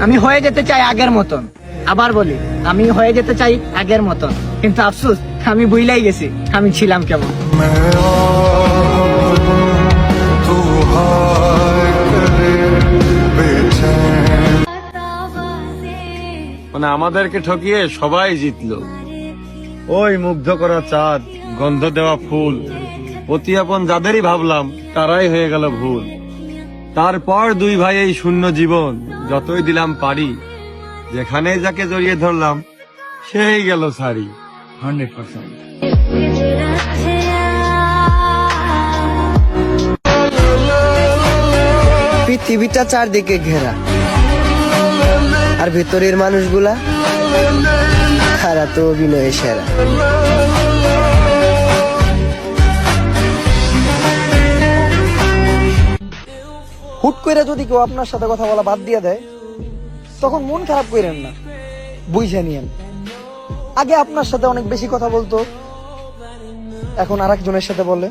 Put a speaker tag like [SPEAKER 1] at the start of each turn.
[SPEAKER 1] আমি হয়ে যেতে চাই আগের মতন, আবার বলি আমি হয়ে যেতে চাই আগের মতন, কিন্তু আফসোস আমি ভুলাই গেছি আমি ছিলাম কেমন।
[SPEAKER 2] মানে আমাদেরকে ঠকিয়ে সবাই জিতলো। ওই মুগ্ধ করা চাঁদ, গন্ধ দেওয়া ফুল, অতি আপন যাদেরই ভাবলাম তারাই হয়ে গেল ভুল। তারপর দুই ভাই এই শূন্য জীবন যতই দিলাম পারি, যেখানেই যাকে জড়িয়ে ধরলাম সেই গেল সারি। 100%।
[SPEAKER 3] পৃথিবীটা চারদিকে ঘেরা, আর ভেতরের মানুষগুলা তারা তো অভিনয়ে সেরা। হুট করে যদি কেউ আপনার সাথে কথা বলা বাদ দিয়ে দেয়, তখন মন খারাপ করেন না, বুঝে নিয়েন আগে আপনার সাথে অনেক বেশি কথা বলতো, এখন আরেকজনের সাথে বলে।